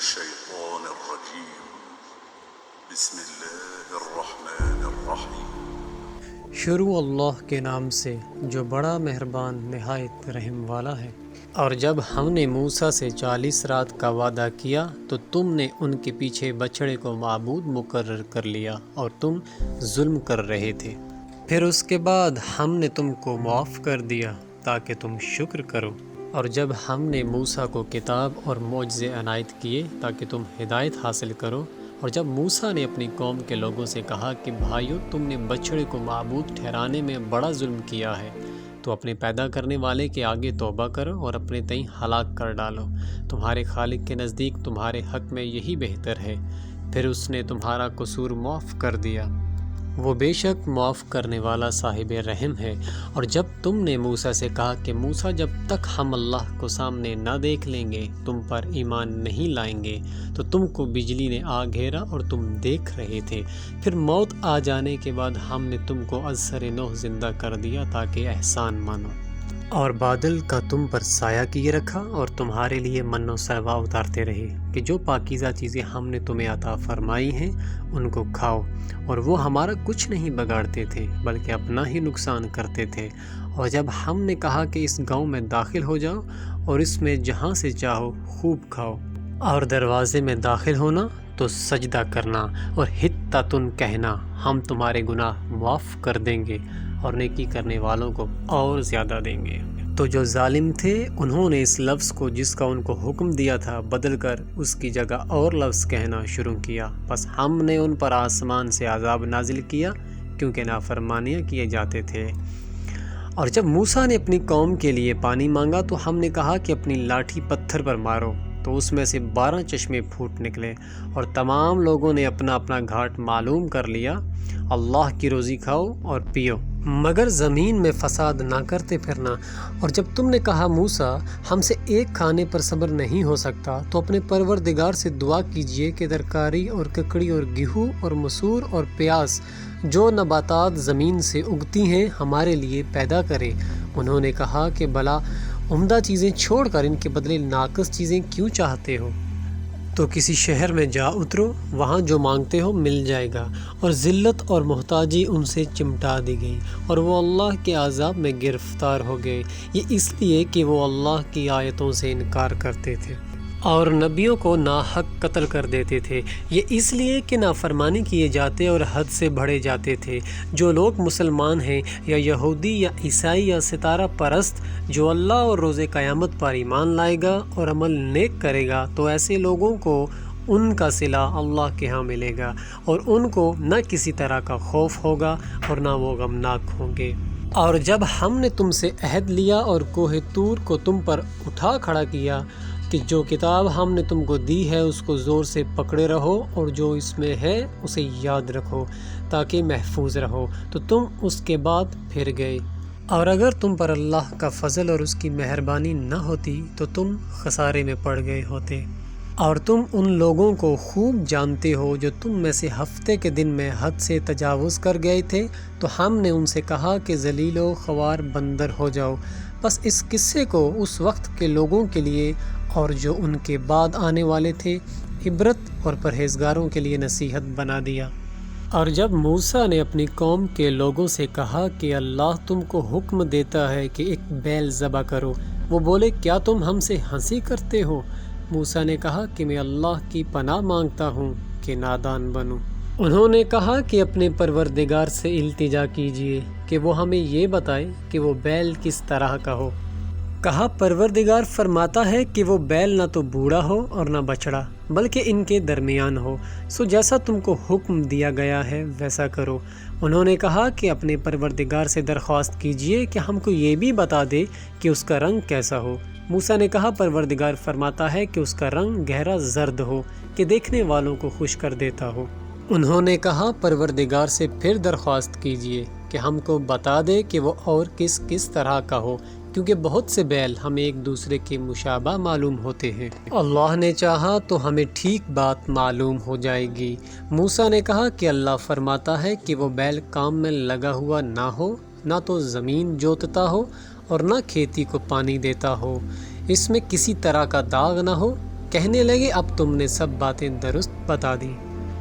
الشيطان الرجيم بسم الله الرحمن الرحیم شروع اللہ کے نام سے جو بڑا مہربان نہایت رحم والا ہے۔ اور جب ہم نے موسیٰ سے 40 رات کا وعدہ کیا تو تم نے ان کے پیچھے بچڑے کو معبود مقرر کر لیا اور تم ظلم کر رہے تھے۔ پھر اس کے بعد ہم نے تم کو معاف کر دیا تاکہ تم شکر کرو۔ اور جب ہم نے موسیٰ کو کتاب اور معجزے عنایت کیے تاکہ تم ہدایت حاصل کرو، اور جب موسیٰ نے اپنی قوم کے لوگوں سے کہا کہ بھائیو تم نے بچڑے کو معبود ٹھہرانے میں بڑا ظلم کیا ہے، تو اپنے پیدا کرنے والے کے آگے توبہ کرو اور اپنے تئیں ہلاک کر ڈالو، تمہارے خالق کے نزدیک تمہارے حق میں یہی بہتر ہے۔ پھر اس نے تمہارا قصور معاف کر دیا، وہ بے شک معاف کرنے والا صاحب رحم ہے۔ اور جب تم نے موسیٰ سے کہا کہ موسیٰ جب تک ہم اللہ کو سامنے نہ دیکھ لیں گے تم پر ایمان نہیں لائیں گے، تو تم کو بجلی نے آ گھیرا اور تم دیکھ رہے تھے۔ پھر موت آ جانے کے بعد ہم نے تم کو از سر نوح زندہ کر دیا تاکہ احسان مانو، اور بادل کا تم پر سایہ کیے رکھا اور تمہارے لیے من و سلوہ اتارتے رہے کہ جو پاکیزہ چیزیں ہم نے تمہیں عطا فرمائی ہیں ان کو کھاؤ، اور وہ ہمارا کچھ نہیں بگاڑتے تھے بلکہ اپنا ہی نقصان کرتے تھے۔ اور جب ہم نے کہا کہ اس گاؤں میں داخل ہو جاؤ اور اس میں جہاں سے چاہو خوب کھاؤ، اور دروازے میں داخل ہونا تو سجدہ کرنا اور حطۃ کہنا، ہم تمہارے گناہ معاف کر دیں گے اور نیکی کرنے والوں کو اور زیادہ دیں گے۔ تو جو ظالم تھے انہوں نے اس لفظ کو جس کا ان کو حکم دیا تھا بدل کر اس کی جگہ اور لفظ کہنا شروع کیا، پس ہم نے ان پر آسمان سے عذاب نازل کیا کیونکہ نافرمانیاں کیے جاتے تھے۔ اور جب موسیٰ نے اپنی قوم کے لیے پانی مانگا تو ہم نے کہا کہ اپنی لاٹھی پتھر پر مارو، تو اس میں سے 12 چشمے پھوٹ نکلے، اور تمام لوگوں نے اپنا اپنا گھاٹ معلوم کر لیا، اللہ کی روزی کھاؤ اور پیو مگر زمین میں فساد نہ کرتے پھرنا۔ اور جب تم نے کہا موسیٰ ہم سے ایک کھانے پر صبر نہیں ہو سکتا تو اپنے پروردگار سے دعا کیجئے کہ درکاری اور ککڑی اور گیہوں اور مسور اور پیاز جو نباتات زمین سے اگتی ہیں ہمارے لیے پیدا کرے۔ انہوں نے کہا کہ بھلا عمدہ چیزیں چھوڑ کر ان کے بدلے ناقص چیزیں کیوں چاہتے ہو؟ تو کسی شہر میں جا اترو، وہاں جو مانگتے ہو مل جائے گا۔ اور ذلت اور محتاجی ان سے چمٹا دی گئی اور وہ اللہ کے عذاب میں گرفتار ہو گئے، یہ اس لیے کہ وہ اللہ کی آیتوں سے انکار کرتے تھے اور نبیوں کو ناحق قتل کر دیتے تھے، یہ اس لیے کہ نافرمانی کیے جاتے اور حد سے بڑھے جاتے تھے۔ جو لوگ مسلمان ہیں یا یہودی یا عیسائی یا ستارہ پرست، جو اللہ اور روز قیامت پر ایمان لائے گا اور عمل نیک کرے گا، تو ایسے لوگوں کو ان کا صلہ اللہ کے ہاں ملے گا اور ان کو نہ کسی طرح کا خوف ہوگا اور نہ وہ غمناک ہوں گے۔ اور جب ہم نے تم سے عہد لیا اور کوہ طور کو تم پر اٹھا کھڑا کیا کہ جو کتاب ہم نے تم کو دی ہے اس کو زور سے پکڑے رہو اور جو اس میں ہے اسے یاد رکھو تاکہ محفوظ رہو، تو تم اس کے بعد پھر گئے۔ اور اگر تم پر اللہ کا فضل اور اس کی مہربانی نہ ہوتی تو تم خسارے میں پڑ گئے ہوتے۔ اور تم ان لوگوں کو خوب جانتے ہو جو تم میں سے ہفتے کے دن میں حد سے تجاوز کر گئے تھے، تو ہم نے ان سے کہا کہ ذلیل و خوار بندر ہو جاؤ۔ بس اس قصے کو اس وقت کے لوگوں کے لیے اور جو ان کے بعد آنے والے تھے عبرت اور پرہیزگاروں کے لیے نصیحت بنا دیا۔ اور جب موسیٰ نے اپنی قوم کے لوگوں سے کہا کہ اللہ تم کو حکم دیتا ہے کہ ایک بیل ذبح کرو، وہ بولے کیا تم ہم سے ہنسی کرتے ہو؟ موسیٰ نے کہا کہ میں اللہ کی پناہ مانگتا ہوں کہ نادان بنوں۔ انہوں نے کہا کہ اپنے پروردگار سے التجا کیجئے کہ وہ ہمیں یہ بتائے کہ وہ بیل کس طرح کا ہو۔ کہا پروردگار فرماتا ہے کہ وہ بیل نہ تو بوڑھا ہو اور نہ بچڑا بلکہ ان کے درمیان ہو، سو جیسا تم کو حکم دیا گیا ہے ویسا کرو۔ انہوں نے کہا کہ اپنے پروردگار سے درخواست کیجئے کہ ہم کو یہ بھی بتا دے کہ اس کا رنگ کیسا ہو۔ موسیٰ نے کہا پروردگار فرماتا ہے کہ اس کا رنگ گہرا زرد ہو کہ دیکھنے والوں کو خوش کر دیتا ہو۔ انہوں نے کہا پروردگار سے پھر درخواست کیجئے کہ ہم کو بتا دے کہ وہ اور کس کس طرح کا ہو، کیونکہ بہت سے بیل ہمیں ایک دوسرے کے مشابہ معلوم ہوتے ہیں، اللہ نے چاہا تو ہمیں ٹھیک بات معلوم ہو جائے گی۔ موسیٰ نے کہا کہ اللہ فرماتا ہے کہ وہ بیل کام میں لگا ہوا نہ ہو، نہ تو زمین جوتتا ہو اور نہ کھیتی کو پانی دیتا ہو، اس میں کسی طرح کا داغ نہ ہو کہنے لگے اب تم نے سب باتیں درست بتا دی۔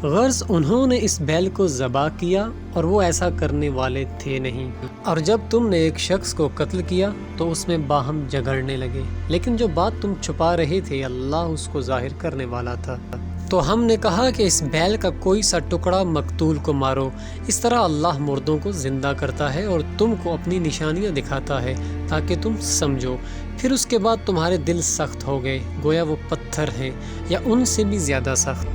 غرض انہوں نے اس بیل کو ذبح کیا اور وہ ایسا کرنے والے تھے نہیں، اور جب تم نے ایک شخص کو قتل کیا تو اس میں باہم جھگڑنے لگے، لیکن جو بات تم چھپا رہے تھے اللہ اس کو ظاہر کرنے والا تھا۔ تو ہم نے کہا کہ اس بیل کا کوئی سا ٹکڑا مقتول کو مارو، اس طرح اللہ مردوں کو زندہ کرتا ہے اور تم کو اپنی نشانیاں دکھاتا ہے تاکہ تم سمجھو۔ پھر اس کے بعد تمہارے دل سخت ہو گئے گویا وہ پتھر ہیں یا ان سے بھی زیادہ سخت،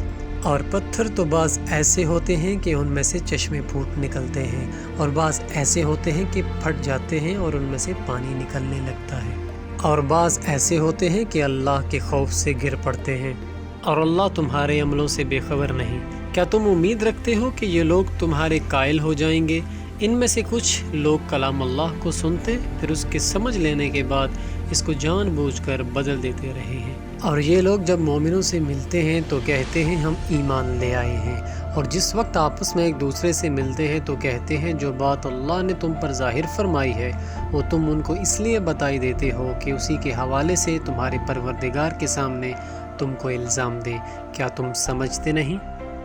اور پتھر تو بعض ایسے ہوتے ہیں کہ ان میں سے چشمے پھوٹ نکلتے ہیں، اور بعض ایسے ہوتے ہیں کہ پھٹ جاتے ہیں اور ان میں سے پانی نکلنے لگتا ہے، اور بعض ایسے ہوتے ہیں کہ اللہ کے خوف سے گر پڑتے ہیں، اور اللہ تمہارے عملوں سے بے خبر نہیں۔ کیا تم امید رکھتے ہو کہ یہ لوگ تمہارے قائل ہو جائیں گے؟ ان میں سے کچھ لوگ کلام اللہ کو سنتے پھر اس کے سمجھ لینے کے بعد اس کو جان بوجھ کر بدل دیتے رہے ہیں، اور یہ لوگ جب مومنوں سے ملتے ہیں تو کہتے ہیں ہم ایمان لے آئے ہیں، اور جس وقت آپس میں ایک دوسرے سے ملتے ہیں تو کہتے ہیں جو بات اللہ نے تم پر ظاہر فرمائی ہے وہ تم ان کو اس لیے بتائی دیتے ہو کہ اسی کے حوالے سے تمہارے پروردگار کے سامنے تم کو الزام دیں۔ کیا تم سمجھتے نہیں؟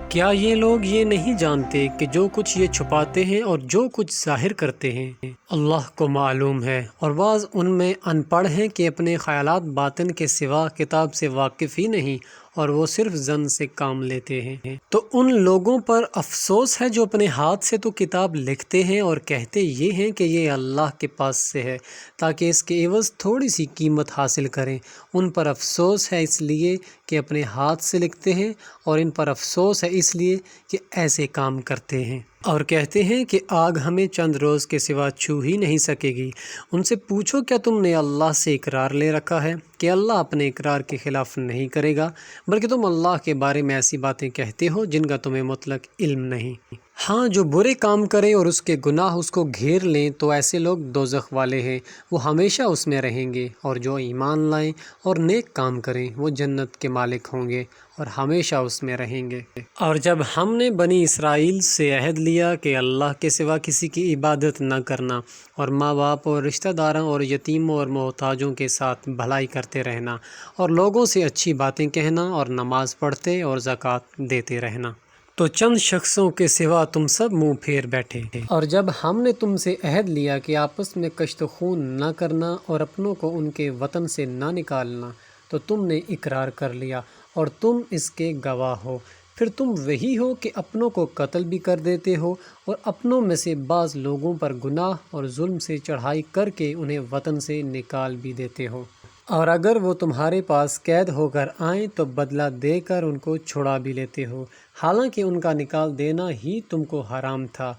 کیا یہ لوگ یہ نہیں جانتے کہ جو کچھ یہ چھپاتے ہیں اور جو کچھ ظاہر کرتے ہیں اللہ کو معلوم ہے، اور بعض ان میں ان پڑھ ہیں کہ اپنے خیالات باطن کے سوا کتاب سے واقف ہی نہیں اور وہ صرف ظن سے کام لیتے ہیں۔ تو ان لوگوں پر افسوس ہے جو اپنے ہاتھ سے تو کتاب لکھتے ہیں اور کہتے یہ ہیں کہ یہ اللہ کے پاس سے ہے تاکہ اس کے عوض تھوڑی سی قیمت حاصل کریں۔ ان پر افسوس ہے اس لیے کہ اپنے ہاتھ سے لکھتے ہیں، اور ان پر افسوس ہے اس لیے کہ ایسے کام کرتے ہیں، اور کہتے ہیں کہ آگ ہمیں چند روز کے سوا چھو ہی نہیں سکے گی۔ ان سے پوچھو کیا تم نے اللہ سے اقرار لے رکھا ہے کہ اللہ اپنے اقرار کے خلاف نہیں کرے گا، بلکہ تم اللہ کے بارے میں ایسی باتیں کہتے ہو جن کا تمہیں مطلق علم نہیں۔ ہاں جو برے کام کرے اور اس کے گناہ اس کو گھیر لیں تو ایسے لوگ دوزخ والے ہیں، وہ ہمیشہ اس میں رہیں گے، اور جو ایمان لائیں اور نیک کام کریں وہ جنت کے مالک ہوں گے اور ہمیشہ اس میں رہیں گے۔ اور جب ہم نے بنی اسرائیل سے عہد لیا کہ اللہ کے سوا کسی کی عبادت نہ کرنا، اور ماں باپ اور رشتہ داراں اور یتیموں اور محتاجوں کے ساتھ بھلائی کرتے رہنا، اور لوگوں سے اچھی باتیں کہنا، اور نماز پڑھتے اور زکوٰۃ دیتے رہنا، تو چند شخصوں کے سوا تم سب منہ پھیر بیٹھے۔ اور جب ہم نے تم سے عہد لیا کہ آپس میں کشت خون نہ کرنا اور اپنوں کو ان کے وطن سے نہ نکالنا، تو تم نے اقرار کر لیا اور تم اس کے گواہ ہو۔ پھر تم وہی ہو کہ اپنوں کو قتل بھی کر دیتے ہو، اور اپنوں میں سے بعض لوگوں پر گناہ اور ظلم سے چڑھائی کر کے انہیں وطن سے نکال بھی دیتے ہو، اور اگر وہ تمہارے پاس قید ہو کر آئیں تو بدلہ دے کر ان کو چھڑا بھی لیتے ہو، حالانکہ ان کا نکال دینا ہی تم کو حرام تھا۔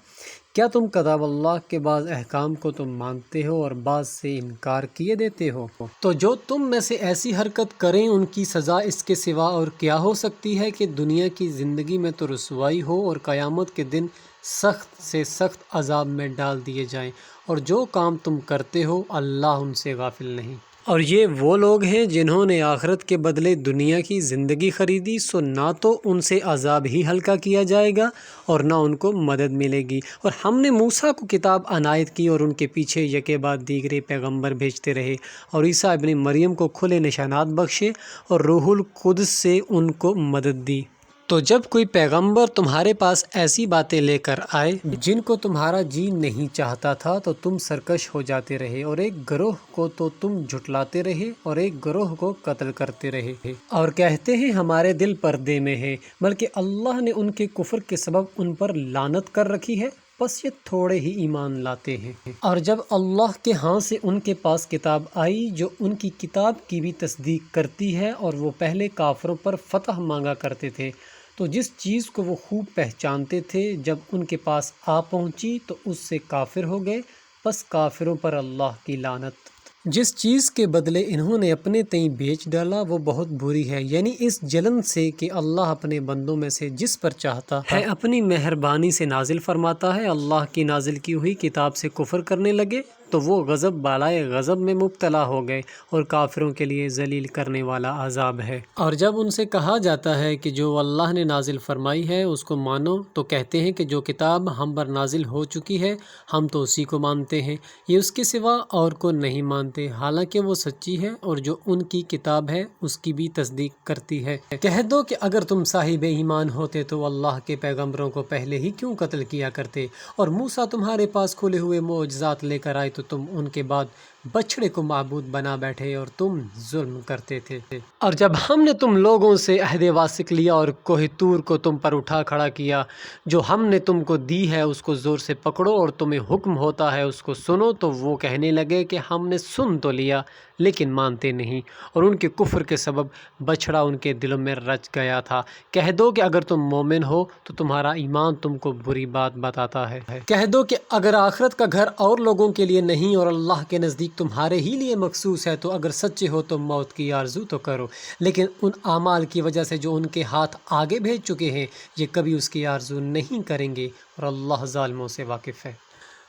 کیا تم کتاب اللہ کے بعض احکام کو تم مانتے ہو اور بعض سے انکار کیے دیتے ہو؟ تو جو تم میں سے ایسی حرکت کریں ان کی سزا اس کے سوا اور کیا ہو سکتی ہے کہ دنیا کی زندگی میں تو رسوائی ہو اور قیامت کے دن سخت سے سخت عذاب میں ڈال دیے جائیں، اور جو کام تم کرتے ہو اللہ ان سے غافل نہیں۔ اور یہ وہ لوگ ہیں جنہوں نے آخرت کے بدلے دنیا کی زندگی خریدی، سو نہ تو ان سے عذاب ہی ہلکا کیا جائے گا اور نہ ان کو مدد ملے گی۔ اور ہم نے موسیٰ کو کتاب عنایت کی اور ان کے پیچھے یکے بعد دیگرے پیغمبر بھیجتے رہے، اور عیسیٰ ابن مریم کو کھلے نشانات بخشے اور روح القدس سے ان کو مدد دی۔ تو جب کوئی پیغمبر تمہارے پاس ایسی باتیں لے کر آئے جن کو تمہارا جی نہیں چاہتا تھا تو تم سرکش ہو جاتے رہے، اور ایک گروہ کو تو تم جھٹلاتے رہے اور ایک گروہ کو قتل کرتے رہے، اور کہتے ہیں ہمارے دل پردے میں ہے، بلکہ اللہ نے ان کے کفر کے سبب ان پر لعنت کر رکھی ہے، بس یہ تھوڑے ہی ایمان لاتے ہیں۔ اور جب اللہ کے ہاں سے ان کے پاس کتاب آئی جو ان کی کتاب کی بھی تصدیق کرتی ہے، اور وہ پہلے کافروں پر فتح مانگا کرتے تھے، تو جس چیز کو وہ خوب پہچانتے تھے جب ان کے پاس آ پہنچی تو اس سے کافر ہو گئے، بس کافروں پر اللہ کی لعنت۔ جس چیز کے بدلے انہوں نے اپنے تئیں بیچ ڈالا وہ بہت بری ہے، یعنی اس جلن سے کہ اللہ اپنے بندوں میں سے جس پر چاہتا ہے اپنی مہربانی سے نازل فرماتا ہے۔ اللہ کی نازل کی ہوئی کتاب سے کفر کرنے لگے تو وہ غضب بالائے غضب میں مبتلا ہو گئے، اور کافروں کے لیے ذلیل کرنے والا عذاب ہے۔ اور جب ان سے کہا جاتا ہے کہ جو اللہ نے نازل فرمائی ہے اس کو مانو، تو کہتے ہیں کہ جو کتاب ہم پر نازل ہو چکی ہے ہم تو اسی کو مانتے ہیں، یہ اس کے سوا اور کو نہیں مانتے، حالانکہ وہ سچی ہے اور جو ان کی کتاب ہے اس کی بھی تصدیق کرتی ہے۔ کہہ دو کہ اگر تم صاحب ایمان ہوتے تو اللہ کے پیغمبروں کو پہلے ہی کیوں قتل کیا کرتے، اور موسیٰ تمہارے پاس کھلے ہوئے معجزات لے کر آئے تو تم ان کے بعد بچھڑے کو معبود بنا بیٹھے اور تم ظلم کرتے تھے۔ اور جب ہم نے تم لوگوں سے عہد واثق لیا اور کوہ طور کو تم پر اٹھا کھڑا کیا، جو ہم نے تم کو دی ہے اس کو زور سے پکڑو اور تمہیں حکم ہوتا ہے اس کو سنو، تو وہ کہنے لگے کہ ہم نے سن تو لیا لیکن مانتے نہیں، اور ان کے کفر کے سبب بچھڑا ان کے دلوں میں رچ گیا تھا۔ کہہ دو کہ اگر تم مومن ہو تو تمہارا ایمان تم کو بری بات بتاتا ہے۔ کہہ دو کہ اگر آخرت کا گھر اور لوگوں کے لیے نہیں اور اللہ کے نزدیک تمہارے ہی لیے مخصوص ہے، تو اگر سچے ہو تو موت کی آرزو تو کرو، لیکن ان اعمال کی وجہ سے جو ان کے ہاتھ آگے بھیج چکے ہیں یہ کبھی اس کی آرزو نہیں کریں گے، اور اللہ ظالموں سے واقف ہے۔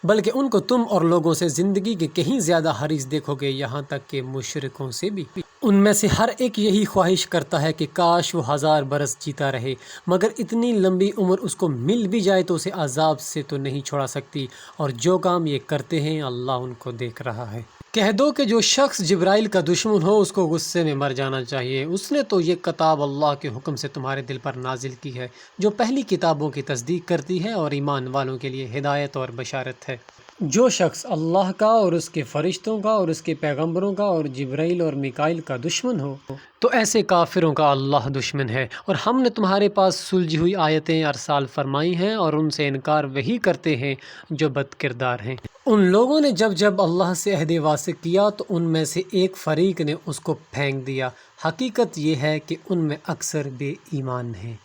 بلکہ ان کو تم اور لوگوں سے زندگی کے کہیں زیادہ حریص دیکھو گے، یہاں تک کہ مشرکوں سے بھی۔ ان میں سے ہر ایک یہی خواہش کرتا ہے کہ کاش وہ 1000 برس جیتا رہے، مگر اتنی لمبی عمر اس کو مل بھی جائے تو اسے عذاب سے تو نہیں چھڑا سکتی، اور جو کام یہ کرتے ہیں اللہ ان کو دیکھ رہا ہے۔ کہہ دو کہ جو شخص جبرائیل کا دشمن ہو اس کو غصے میں مر جانا چاہیے، اس نے تو یہ کتاب اللہ کے حکم سے تمہارے دل پر نازل کی ہے، جو پہلی کتابوں کی تصدیق کرتی ہے اور ایمان والوں کے لیے ہدایت اور بشارت ہے۔ جو شخص اللہ کا اور اس کے فرشتوں کا اور اس کے پیغمبروں کا اور جبرائیل اور میکائیل کا دشمن ہو تو ایسے کافروں کا اللہ دشمن ہے، اور ہم نے تمہارے پاس سلجھی ہوئی آیتیں ارسال فرمائی ہیں اور ان سے انکار وہی کرتے ہیں جو بد کردار ہیں۔ ان لوگوں نے جب اللہ سے عہد واثق کیا تو ان میں سے ایک فریق نے اس کو پھینک دیا، حقیقت یہ ہے کہ ان میں اکثر بے ایمان ہیں۔